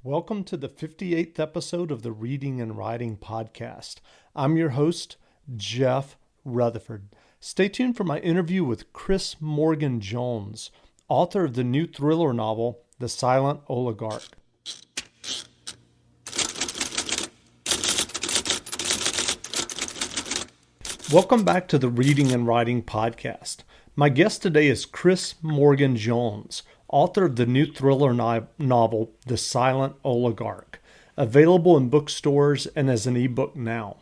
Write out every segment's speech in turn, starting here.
Welcome to the 58th episode of the Reading and Writing Podcast. I'm your host, Jeff Rutherford. Stay tuned for my interview with Chris Morgan Jones, author of the new thriller novel, The Silent Oligarch. Welcome back to the Reading and Writing Podcast. My guest today is Chris Morgan Jones, author of the new thriller novel, The Silent Oligarch, available in bookstores and as an ebook now.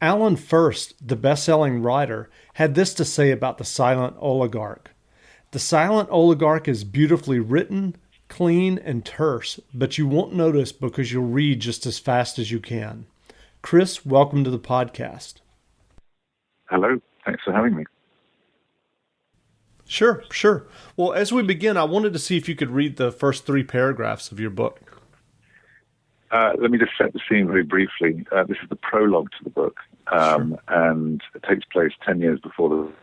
Alan First, the best-selling writer, had this to say about The Silent Oligarch. The Silent Oligarch is beautifully written, clean, and terse, but you won't notice because you'll read just as fast as you can. Chris, welcome to the podcast. Hello. Thanks for having me. Sure. Well, as we begin, I wanted to see if you could read the first 3 paragraphs of your book. Let me just set the scene very briefly. This is the prologue to the book, and it takes place 10 years before the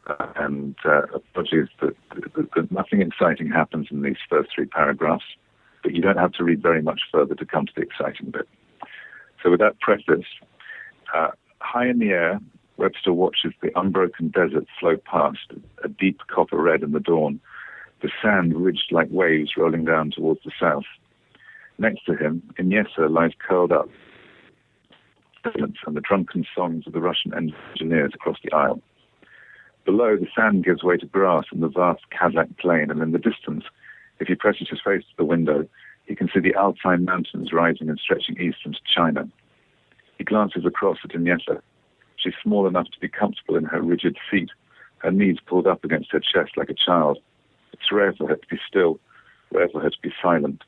apologies that nothing exciting happens in these first 3 paragraphs, but you don't have to read very much further to come to the exciting bit. So with that preface, high in the air, Webster watches the unbroken desert flow past, a deep copper red in the dawn, the sand ridged like waves rolling down towards the south. Next to him, Inyesa lies curled up, and the drunken songs of the Russian engineers across the aisle. Below, the sand gives way to grass in the vast Kazakh plain, and in the distance, if he presses his face to the window, he can see the Alpine mountains rising and stretching east into China. He glances across at Inyesa. She's small enough to be comfortable in her rigid seat, her knees pulled up against her chest like a child. It's rare for her to be still, rare for her to be silent.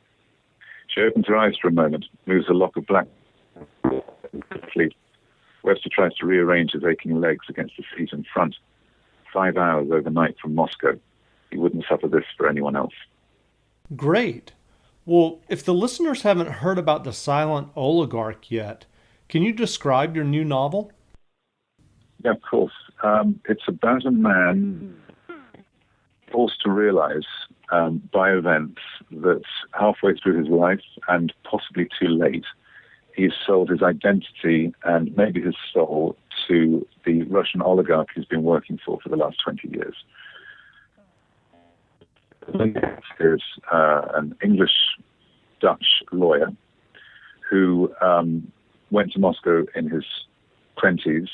She opens her eyes for a moment, moves a lock of black. Webster tries to rearrange his aching legs against the seat in front. 5 hours overnight from Moscow. He wouldn't suffer this for anyone else. Great. Well, if the listeners haven't heard about The Silent Oligarch yet, can you describe your new novel? Yeah, of course. It's about a man forced to realize by events that halfway through his life, and possibly too late, he's sold his identity and maybe his soul to the Russian oligarch he's been working for the last 20 years. There's an English-Dutch lawyer who went to Moscow in his 20s,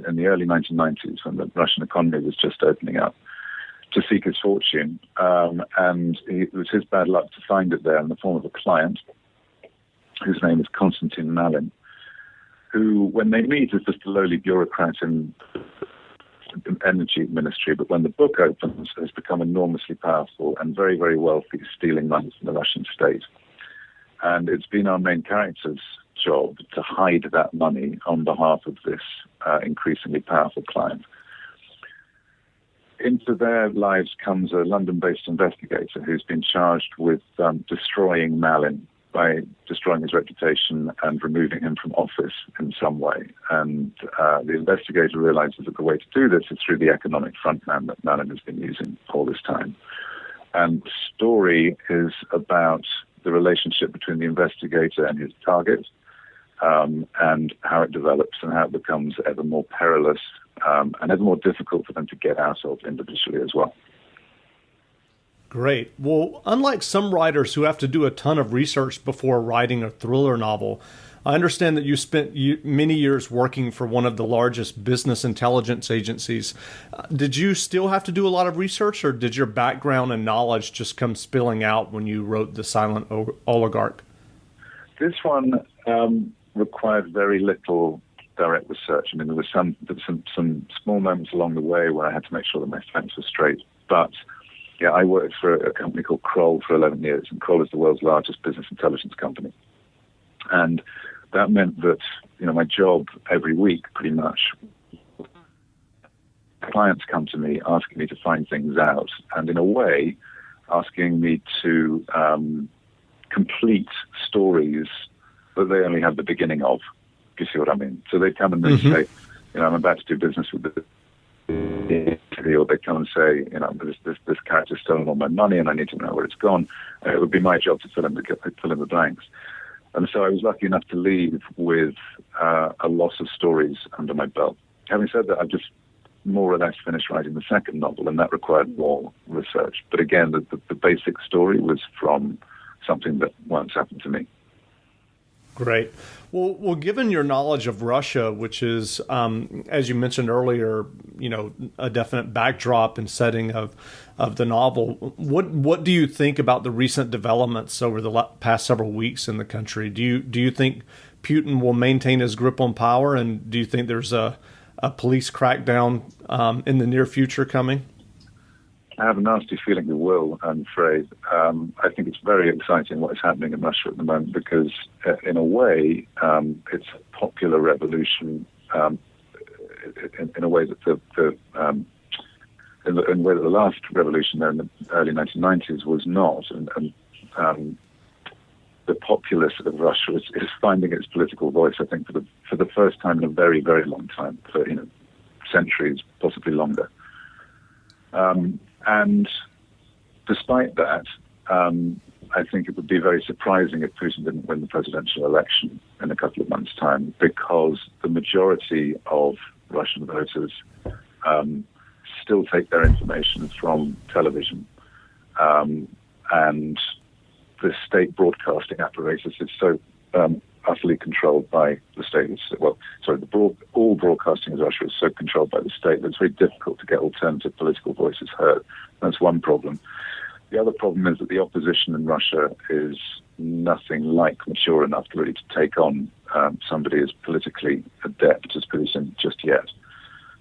in the early 1990s, when the Russian economy was just opening up, to seek his fortune. And it was his bad luck to find it there in the form of a client whose name is Konstantin Malin, who, when they meet, is just a lowly bureaucrat in the energy ministry, but when the book opens, has become enormously powerful and very, very wealthy, stealing money from the Russian state. And it's been our main character's job to hide that money on behalf of this increasingly powerful client. Into their lives comes a London-based investigator who's been charged with destroying Malin by destroying his reputation and removing him from office in some way. And the investigator realizes that the way to do this is through the economic frontman that Malin has been using all this time. And the story is about the relationship between the investigator and his target, and how it develops and how it becomes ever more perilous and ever more difficult for them to get out of individually as well. Great. Well, unlike some writers who have to do a ton of research before writing a thriller novel, I understand that you spent many years working for one of the largest business intelligence agencies. Did you still have to do a lot of research, or did your background and knowledge just come spilling out when you wrote The Silent Oligarch? This one required very little direct research. I mean, there were some small moments along the way where I had to make sure that my facts were straight. But yeah, I worked for a company called Kroll for 11 years, and Kroll is the world's largest business intelligence company. And that meant that, my job every week, pretty much, clients come to me asking me to find things out, and in a way, asking me to complete stories that they only have the beginning of, if you see what I mean. So they come and they say, I'm about to do business with this immediately, or they come and say, this character's stolen all my money and I need to know where it's gone. It would be my job to fill in the blanks. And so I was lucky enough to leave with a lot of stories under my belt. Having said that, I've just more or less finished writing the second novel, and that required more research. But again, the basic story was from something that once happened to me. Great. Well, given your knowledge of Russia, which is, as you mentioned earlier, a definite backdrop and setting of the novel, what do you think about the recent developments over the past several weeks in the country? Do you think Putin will maintain his grip on power, and do you think there's a police crackdown in the near future coming? I have a nasty feeling it will, I'm afraid. I think it's very exciting what is happening in Russia at the moment because, in a way, it's a popular revolution in a way that in the way that the last revolution there in the early 1990s was not. And the populace of Russia is finding its political voice, I think, for the first time in a very, very long time, for centuries, possibly longer. And despite that, I think it would be very surprising if Putin didn't win the presidential election in a couple of months' time, because the majority of Russian voters still take their information from television. And the state broadcasting apparatus is so utterly controlled by the state. All broadcasting in Russia is so controlled by the state that it's very difficult to get alternative political voices heard. That's one problem. The other problem is that the opposition in Russia is nothing like mature enough to really take on somebody as politically adept as Putin just yet.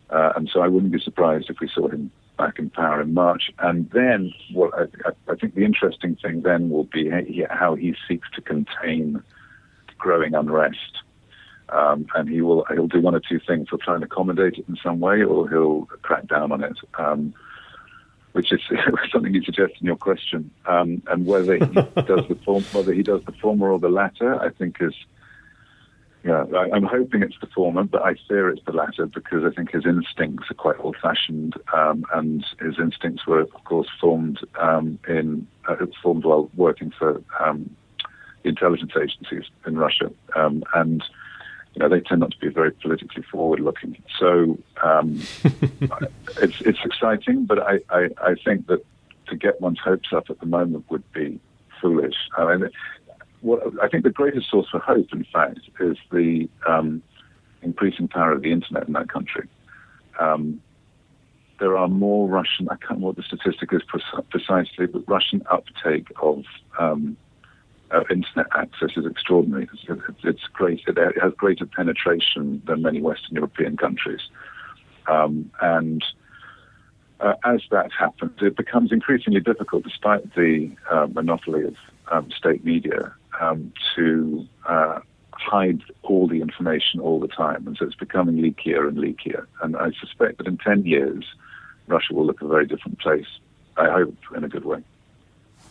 And so I wouldn't be surprised if we saw him back in power in March. And then what I think the interesting thing then will be how he seeks to contain growing unrest. And he'll do one or two things. He'll try and accommodate it in some way, or he'll crack down on it, which is something you suggest in your question. And whether he does the former or the latter, I think is, I'm hoping it's the former, but I fear it's the latter because I think his instincts are quite old-fashioned, and his instincts were, of course, formed while working for intelligence agencies in Russia, and they tend not to be very politically forward-looking. So it's exciting, but I think that to get one's hopes up at the moment would be foolish. I think the greatest source for hope, in fact, is the increasing power of the internet in that country. There are more Russian, I can't remember what the statistic is precisely, but Russian uptake of internet access is extraordinary. It's great. It has greater penetration than many Western European countries. And as that happens, it becomes increasingly difficult, despite the monopoly of state media, to hide all the information all the time. And so it's becoming leakier and leakier. And I suspect that in 10 years, Russia will look a very different place. I hope in a good way.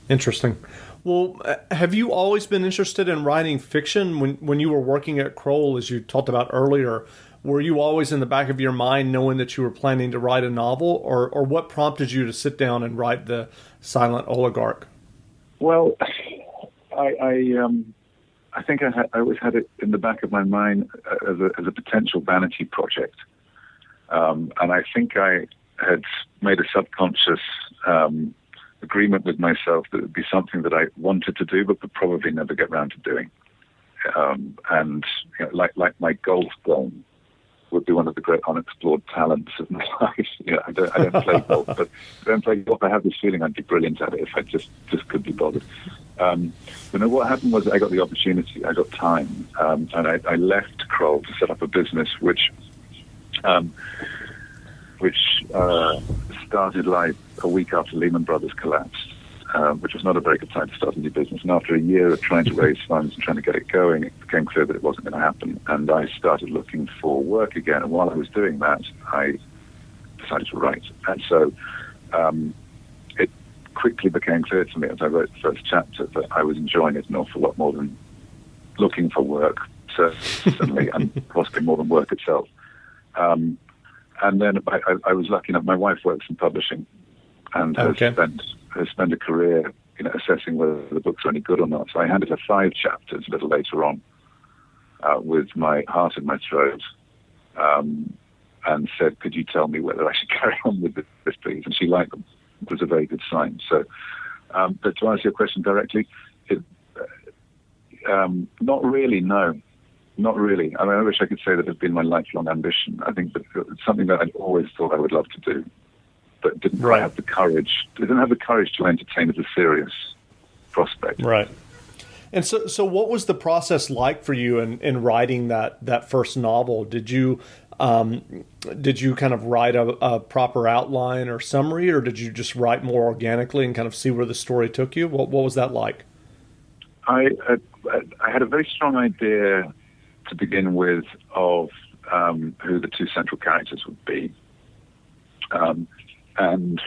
Interesting. Well, have you always been interested in writing fiction? When you were working at Kroll, as you talked about earlier, were you always in the back of your mind knowing that you were planning to write a novel, or what prompted you to sit down and write The Silent Oligarch? Well, I think I always had it in the back of my mind as a potential vanity project. And I think I had made a subconscious agreement with myself that it would be something that I wanted to do, but would probably never get around to doing. And like my golf game would be one of the great unexplored talents of my life. I don't play golf, but I don't play golf. I have this feeling I'd be brilliant at it if I just could be bothered. What happened was I got the opportunity, I got time, and I left Kroll to set up a business which started like a week after Lehman Brothers collapsed, which was not a very good time to start a new business. And after a year of trying to raise funds and trying to get it going, it became clear that it wasn't going to happen. And I started looking for work again. And while I was doing that, I decided to write. And so it quickly became clear to me as I wrote the first chapter that I was enjoying it an awful lot more than looking for work, certainly, and possibly more than work itself. And then I was lucky enough. My wife works in publishing and has spent a career, assessing whether the books are any good or not. So I handed her 5 chapters a little later on, with my heart in my throat, and said, "Could you tell me whether I should carry on with this, please?" And she liked them. It was a very good sign. So, but to answer your question directly, not really. No. Not really. I mean, I wish I could say that it had been my lifelong ambition. I think that it's something that I'd always thought I would love to do, but didn't quite have the courage. Didn't have the courage to entertain as a serious prospect. Right. And so what was the process like for you in writing that first novel? Did you kind of write a proper outline or summary, or did you just write more organically and kind of see where the story took you? What was that like? I had a very strong idea to begin with of who the 2 central characters would be. And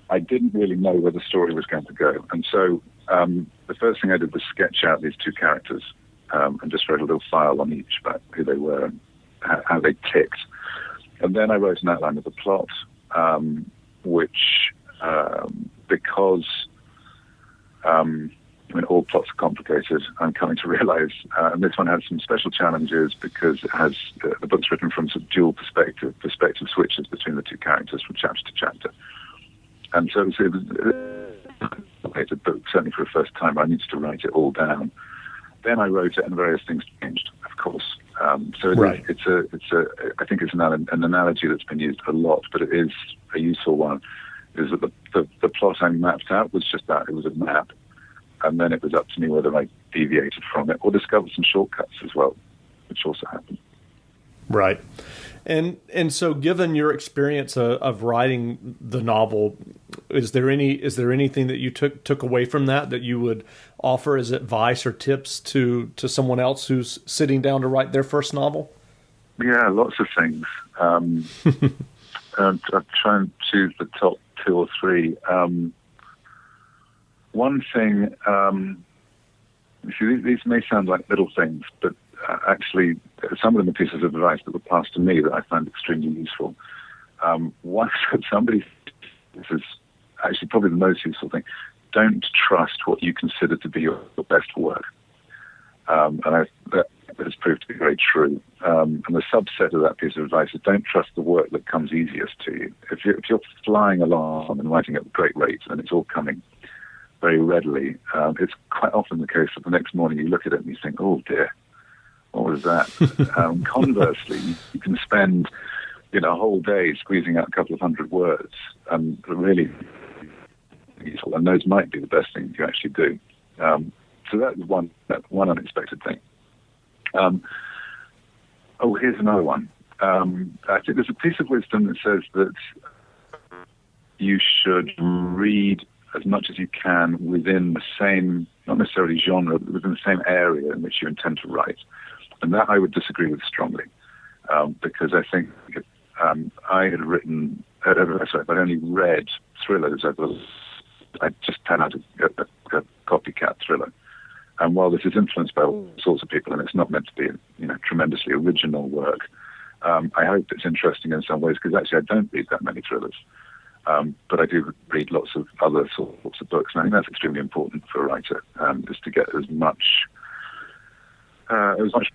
I didn't really know where the story was going to go. And so the first thing I did was sketch out these 2 characters and just wrote a little file on each about who they were and how they ticked. And then I wrote an outline of the plot, which, because all plots are complicated, I'm coming to realize, and this one has some special challenges because it has the book's written from sort of dual perspective switches between the 2 characters from chapter to chapter. And so it was a book, certainly for a first time. I needed to write it all down. Then I wrote it, and various things changed, of course. So I think it's an analogy that's been used a lot, but it is a useful one. Is that the plot I mapped out was just that. It was a map. And then it was up to me whether I deviated from it or discovered some shortcuts as well, which also happened. Right. And so given your experience of writing the novel, is there anything that you took away from that you would offer as advice or tips to someone else who's sitting down to write their first novel? Yeah, lots of things. I'll try and choose the top 2 or 3. One thing, these may sound like little things, but actually some of them are pieces of advice that were passed to me that I found extremely useful. One, this is actually probably the most useful thing, don't trust what you consider to be your best work. And that has proved to be very true. And the subset of that piece of advice is don't trust the work that comes easiest to you. If you're flying along and writing at a great rate and it's all coming very readily, it's quite often the case that the next morning you look at it and you think, oh dear, what was that? Conversely, you can spend a whole day squeezing out a couple of hundred words and really useful, and those might be the best things you actually do. So that's one unexpected thing. Here's another one. I think there's a piece of wisdom that says that you should read as much as you can within the same, not necessarily genre, but within the same area in which you intend to write. And that I would disagree with strongly, because I think I'd only read thrillers. I just had out a copycat thriller. And while this is influenced by all sorts of people, and it's not meant to be tremendously original work, I hope it's interesting in some ways, because actually I don't read that many thrillers. But I do read lots of other sorts of books, and I think that's extremely important for a writer, is to get as much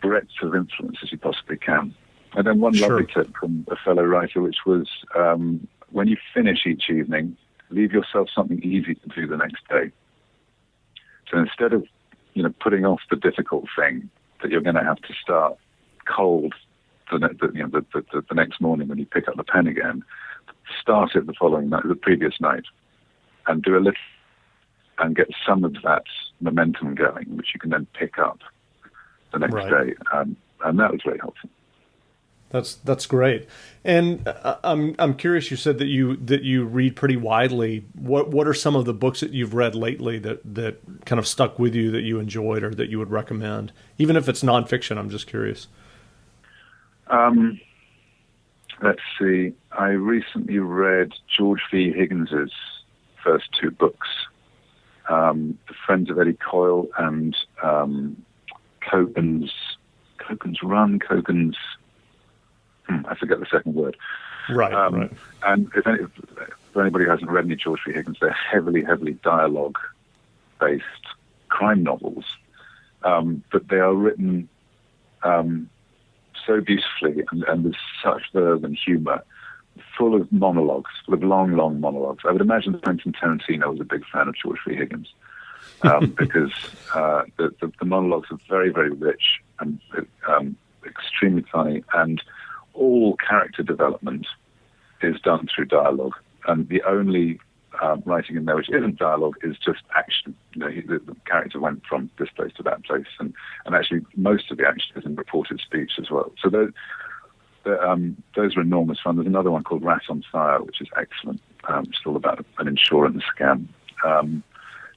breadth of influence as you possibly can. And then one lovely tip from a fellow writer, which was when you finish each evening, leave yourself something easy to do the next day. So instead of putting off the difficult thing that you're going to have to start cold the next morning when you pick up the pen again, start it the following night, the previous night, and do a little, and get some of that momentum going, which you can then pick up the next day, and that was very helpful. That's great. And I'm curious. You said that you read pretty widely. What are some of the books that you've read lately that kind of stuck with you, that you enjoyed, or that you would recommend, even if it's nonfiction? I'm just curious. Let's see. I recently read George V. Higgins's first 2 books, The Friends of Eddie Coyle and Kogan's Run, Kogan's I forget the second word. Right, right. And if anybody hasn't read any George V. Higgins, they're heavily, heavily dialogue-based crime novels. But they are written so beautifully and with such verve and humor, full of monologues, full of long, long monologues. I would imagine Quentin Tarantino was a big fan of George V. Higgins because the monologues are very, very rich and extremely funny, and all character development is done through dialogue. And the only writing in there which isn't dialogue is just action. The character went from this place to that place, and actually most of the action is in reported speech as well. So those are enormous fun. There's another one called Rat on Fire, which is excellent. It's all about an insurance scam.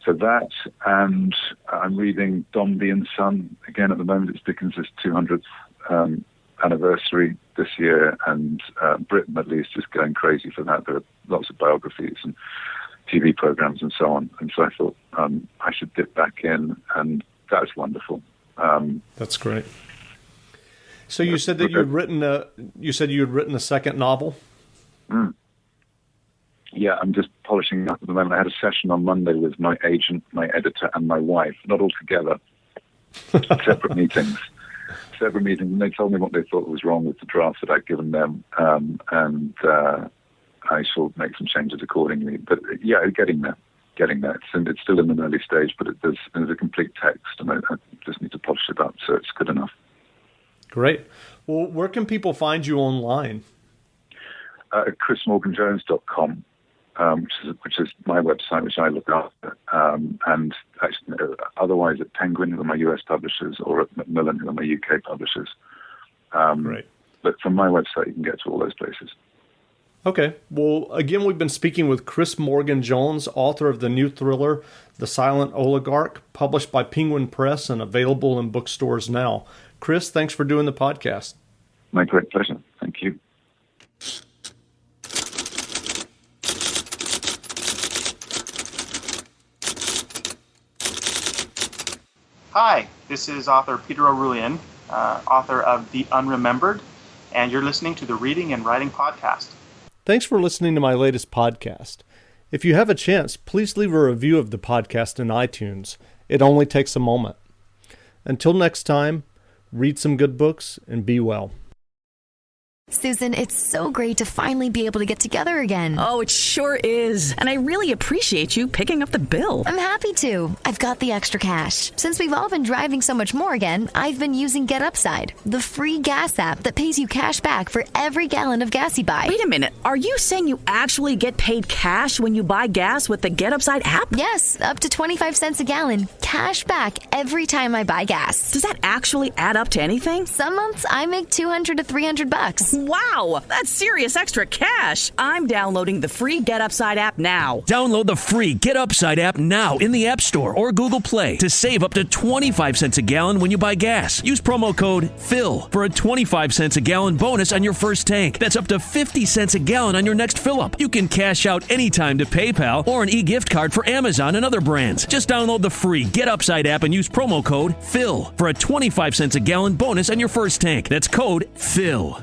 So that, and I'm reading Dombey and Son again at the moment. It's Dickens' 200th anniversary this year, and Britain at least is going crazy for that. There are lots of biographies and TV programs and so on. And so I thought I should dip back in, and that's wonderful. That's great. So you said that you had written a second novel. Yeah, I'm just polishing up at the moment. I had a session on Monday with my agent, my editor, and my wife, not all together, separate meetings. And they told me what they thought was wrong with the draft that I'd given them, and I shall make some changes accordingly. But yeah, getting there. It's still in an early stage, but there's a complete text, and I just need to polish it up so it's good enough. Great. Well, where can people find you online? At chrismorganjones.com. Which is my website, which I look after, and actually, otherwise at Penguin, who are my US publishers, or at Macmillan, who are my UK publishers. Right. But from my website, you can get to all those places. Okay. Well, again, we've been speaking with Chris Morgan-Jones, author of the new thriller, The Silent Oligarch, published by Penguin Press and available in bookstores now. Chris, thanks for doing the podcast. My great pleasure. Thank you. Hi, this is author Peter O'Rulian, author of The Unremembered, and you're listening to the Reading and Writing Podcast. Thanks for listening to my latest podcast. If you have a chance, please leave a review of the podcast in iTunes. It only takes a moment. Until next time, read some good books and be well. Susan, it's so great to finally be able to get together again. Oh, it sure is. And I really appreciate you picking up the bill. I'm happy to. I've got the extra cash. Since we've all been driving so much more again, I've been using Get Upside, the free gas app that pays you cash back for every gallon of gas you buy. Wait a minute. Are you saying you actually get paid cash when you buy gas with the Get Upside app? Yes, up to 25 cents a gallon. Cash back every time I buy gas. Does that actually add up to anything? Some months I make $200 to $300. Wow, that's serious extra cash. I'm downloading the free Get Upside app now. Download the free Get Upside app now in the App Store or Google Play to save up to 25 cents a gallon when you buy gas. Use promo code PHIL for a 25 cents a gallon bonus on your first tank. That's up to 50 cents a gallon on your next fill-up. You can cash out anytime to PayPal or an e-gift card for Amazon and other brands. Just download the free Get Upside app and use promo code PHIL for a 25 cents a gallon bonus on your first tank. That's code PHIL.